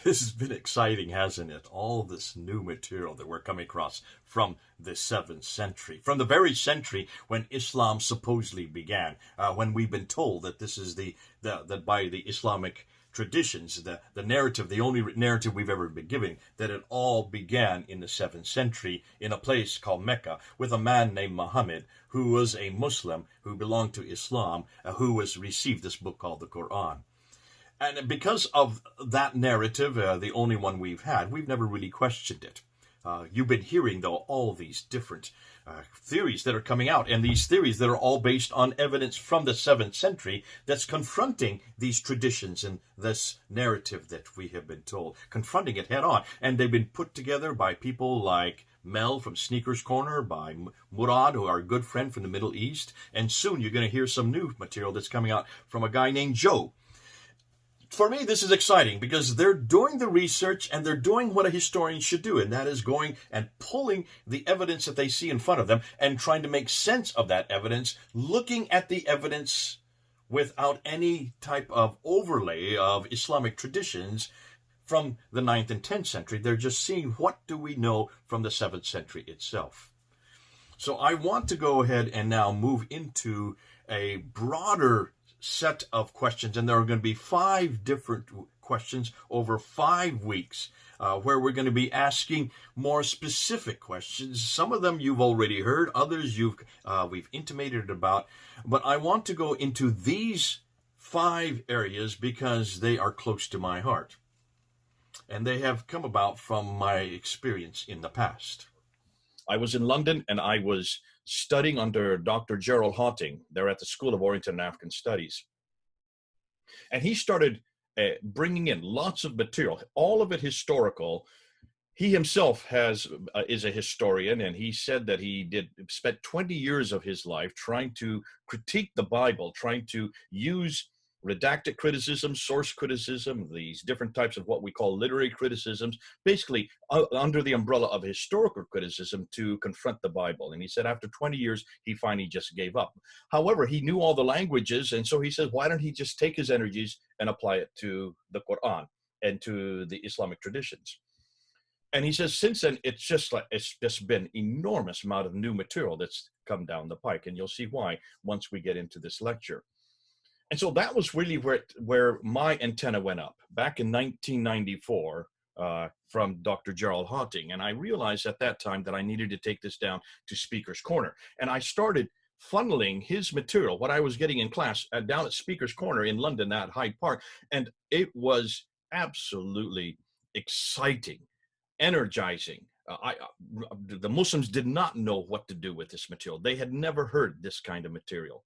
This has been exciting, hasn't it? All this new material that we're coming across from the 7th century, from the very century when Islam supposedly began, when we've been told that this is that by the Islamic traditions, the narrative, the only narrative we've ever been given, that it all began in the 7th century in a place called Mecca with a man named Muhammad who was a Muslim who belonged to Islam, who was received this book called the Quran. And because of that narrative, the only one we've had, we've never really questioned it. You've been hearing, though, all these different theories that are coming out, and these theories that are all based on evidence from the 7th century that's confronting these traditions and this narrative that we have been told, confronting it head on. And they've been put together by people like Mel from Sneakers Corner, by Murad, who are a good friend from the Middle East, and soon you're going to hear some new material that's coming out from a guy named Joe. For me, this is exciting because they're doing the research and they're doing what a historian should do, and that is going and pulling the evidence that they see in front of them and trying to make sense of that evidence, looking at the evidence without any type of overlay of Islamic traditions from the 9th and 10th century. They're just seeing what do we know from the 7th century itself. So I want to go ahead and now move into a broader set of questions, and there are going to be 5 different questions over 5 weeks where we're going to be asking more specific questions. Some of them you've already heard, others we've intimated about, but I want to go into these 5 areas because they are close to my heart, and they have come about from my experience in the past. I was in London and I was studying under Dr. Gerald Hawting. They're at the School of Oriental and African Studies. And he started bringing in lots of material, all of it historical. He himself is a historian, and he said that he spent 20 years of his life trying to critique the Bible, trying to use redacted criticism, source criticism, these different types of what we call literary criticisms, basically under the umbrella of historical criticism to confront the Bible. And he said after 20 years, he finally just gave up. However, he knew all the languages, and so he said, why don't he just take his energies and apply it to the Quran and to the Islamic traditions? And he says, since then, it's just been enormous amount of new material that's come down the pike, and you'll see why once we get into this lecture. And so that was really where my antenna went up back in 1994 from Dr. Gerald Hawting. And I realized at that time that I needed to take this down to Speaker's Corner. And I started funneling his material, what I was getting in class, down at Speaker's Corner in London at Hyde Park. And it was absolutely exciting, energizing. The Muslims did not know what to do with this material. They had never heard this kind of material.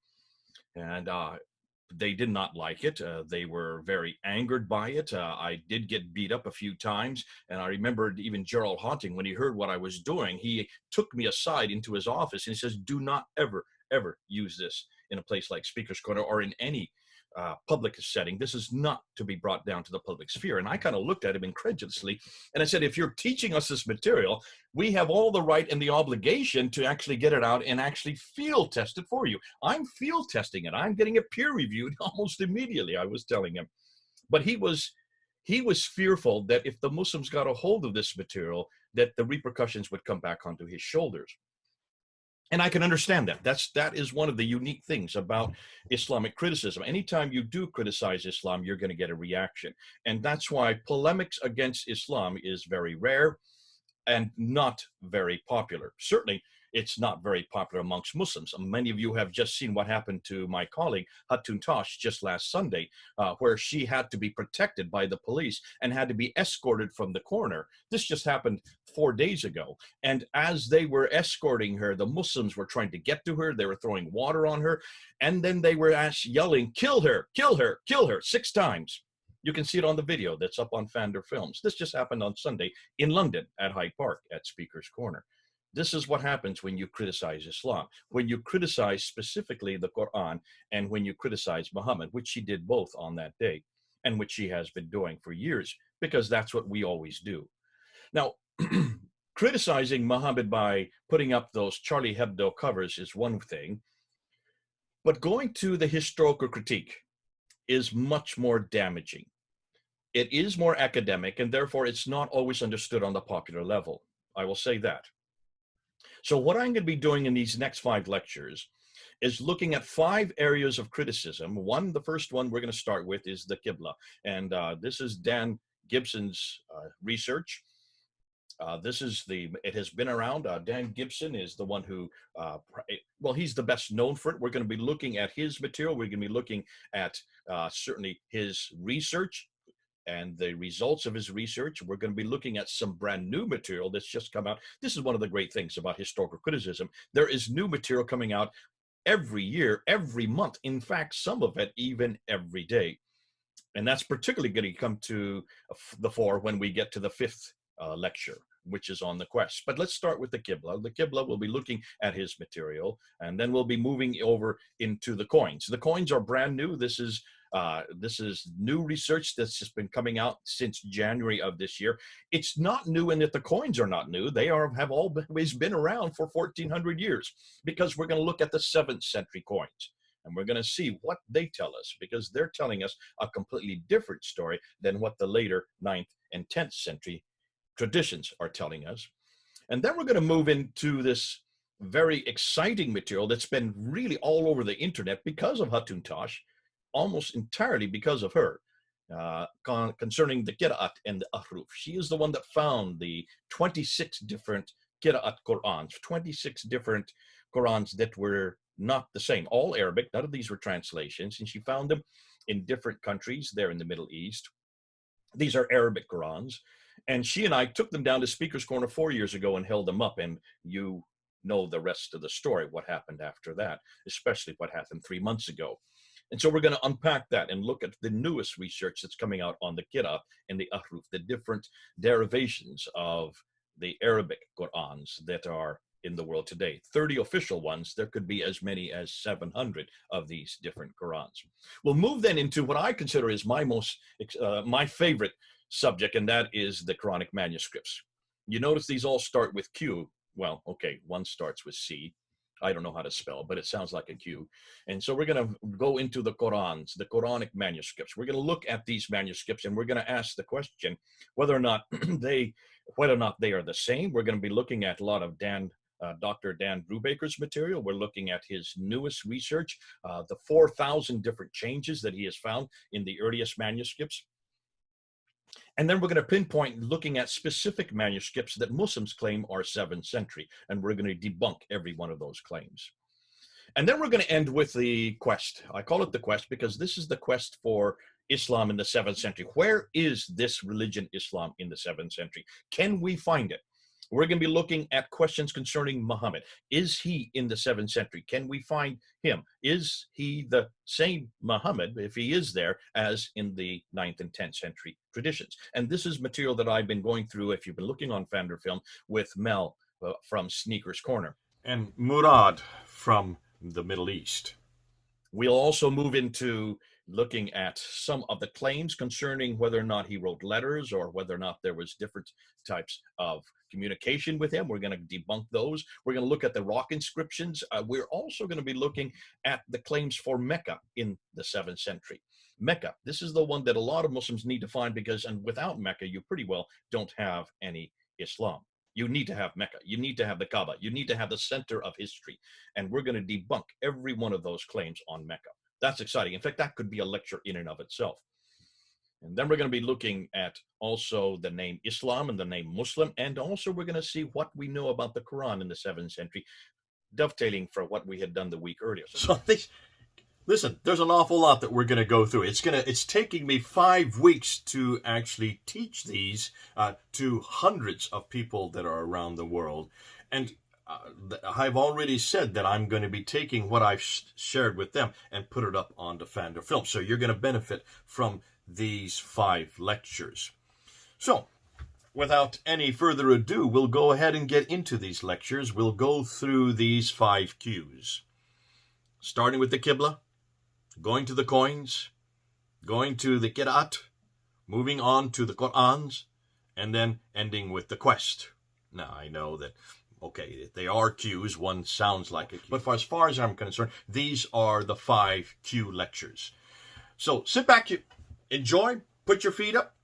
And they did not like it. They were very angered by it. I did get beat up a few times. And I remember even Gerald Hawting, when he heard what I was doing, he took me aside into his office and he says, do not ever, ever use this in a place like Speaker's Corner or in any public setting. This is not to be brought down to the public sphere. And I kind of looked at him incredulously and I said, if you're teaching us this material, we have all the right and the obligation to actually get it out and actually field test it for you. I'm field testing it. I'm getting it peer reviewed almost immediately, I was telling him. But he was fearful that if the Muslims got a hold of this material, that the repercussions would come back onto his shoulders. And I can understand that. That is one of the unique things about Islamic criticism. Anytime you do criticize Islam, you're going to get a reaction. And that's why polemics against Islam is very rare and not very popular. Certainly, it's not very popular amongst Muslims. Many of you have just seen what happened to my colleague, Hatun Tash, just last Sunday, where she had to be protected by the police and had to be escorted from the corner. This just happened 4 days ago. And as they were escorting her, the Muslims were trying to get to her. They were throwing water on her. And then they were yelling, kill her, kill her, kill her, 6 times. You can see it on the video that's up on Fander Films. This just happened on Sunday in London at Hyde Park at Speaker's Corner. This is what happens when you criticize Islam, when you criticize specifically the Quran, and when you criticize Muhammad, which she did both on that day, and which she has been doing for years, because that's what we always do. Now, criticizing Muhammad by putting up those Charlie Hebdo covers is one thing, but going to the historical critique is much more damaging. It is more academic, and therefore it's not always understood on the popular level. I will say that. So what I'm going to be doing in these next 5 lectures is looking at 5 areas of criticism. The first one we're going to start with is the Qibla. And this is Dan Gibson's research. It has been around. Dan Gibson is the one who, well, he's the best known for it. We're going to be looking at his material. We're going to be looking at certainly his research and the results of his research. We're going to be looking at some brand new material that's just come out. This is one of the great things about historical criticism. There is new material coming out every year, every month. In fact, some of it even every day. And that's particularly going to come to the fore when we get to the 5th lecture, which is on the quest. But let's start with the Qibla. The Qibla, will be looking at his material, and then we'll be moving over into the coins. The coins are brand new. This is new research that's just been coming out since January of this year. It's not new in that the coins are not new. They have always been around for 1400 years, because we're going to look at the 7th century coins. And we're going to see what they tell us, because they're telling us a completely different story than what the later 9th and 10th century traditions are telling us. And then we're going to move into this very exciting material that's been really all over the internet because of Hatun Tash, almost entirely because of her, concerning the Qira'at and the Ahruf. She is the one that found the 26 different Qira'at Qur'ans, 26 different Qur'ans that were not the same, all Arabic. None of these were translations, and she found them in different countries there in the Middle East. These are Arabic Qur'ans, and she and I took them down to Speaker's Corner 4 years ago and held them up, and you know the rest of the story, what happened after that, especially what happened 3 months ago. And so we're going to unpack that and look at the newest research that's coming out on the Qira'at and the Ahruf, the different derivations of the Arabic Qur'ans that are in the world today. 30 official ones. There could be as many as 700 of these different Qur'ans. We'll move then into what I consider is my favorite subject, and that is the Quranic manuscripts. You notice these all start with Q. Well, okay, one starts with C. I don't know how to spell, but it sounds like a Q. And so we're going to go into the Qur'ans, the Quranic manuscripts. We're going to look at these manuscripts, and we're going to ask the question whether or not they are the same. We're going to be looking at a lot of Dr. Dan Brubaker's material. We're looking at his newest research, the 4,000 different changes that he has found in the earliest manuscripts. And then we're going to pinpoint looking at specific manuscripts that Muslims claim are 7th century, and we're going to debunk every one of those claims. And then we're going to end with the quest. I call it the quest because this is the quest for Islam in the 7th century. Where is this religion, Islam, in the 7th century? Can we find it? We're going to be looking at questions concerning Muhammad. Is he in the 7th century? Can we find him? Is he the same Muhammad, if he is there, as in the 9th and 10th century traditions? And this is material that I've been going through, if you've been looking on Fanderfilm, with Mel from Sneakers Corner. And Murad from the Middle East. We'll also move into looking at some of the claims concerning whether or not he wrote letters or whether or not there was different types of communication with him. We're going to debunk those. We're going to look at the rock inscriptions. We're also going to be looking at the claims for Mecca in the 7th century. Mecca, this is the one that a lot of Muslims need to find because, and without Mecca, you pretty well don't have any Islam. You need to have Mecca. You need to have the Kaaba. You need to have the center of history. And we're going to debunk every one of those claims on Mecca. That's exciting. In fact, that could be a lecture in and of itself. And then we're going to be looking at also the name Islam and the name Muslim. And also we're going to see what we know about the Quran in the 7th century, dovetailing for what we had done the week earlier. So listen, there's an awful lot that we're going to go through. It's taking me 5 weeks to actually teach these to hundreds of people that are around the world. And I've already said that I'm going to be taking what I've shared with them and put it up onto Fanderfilm. So you're going to benefit from these 5 lectures. So without any further ado, we'll go ahead and get into these lectures. We'll go through these 5 Qs, starting with the Qibla, going to the coins, going to the Qira'at, moving on to the Qur'ans, and then ending with the quest. Now, I know that, okay, they are Qs, one sounds like a Q, but as far as I'm concerned, these are the 5 Q lectures. So sit back, enjoy, put your feet up,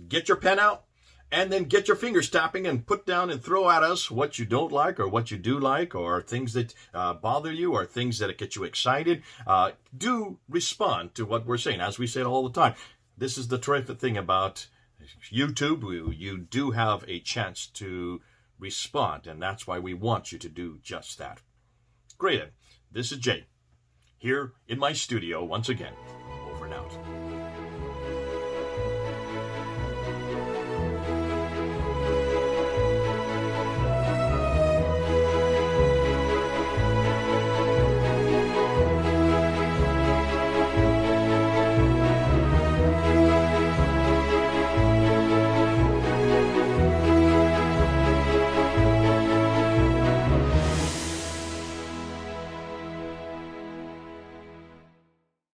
get your pen out, and then get your fingers tapping and put down and throw at us what you don't like or what you do like, or things that bother you, or things that get you excited. Do respond to what we're saying. As we say it all the time, this is the terrific thing about YouTube. You do have a chance to respond, and that's why we want you to do just that. Great. This is Jay, here in my studio once again. Over and out.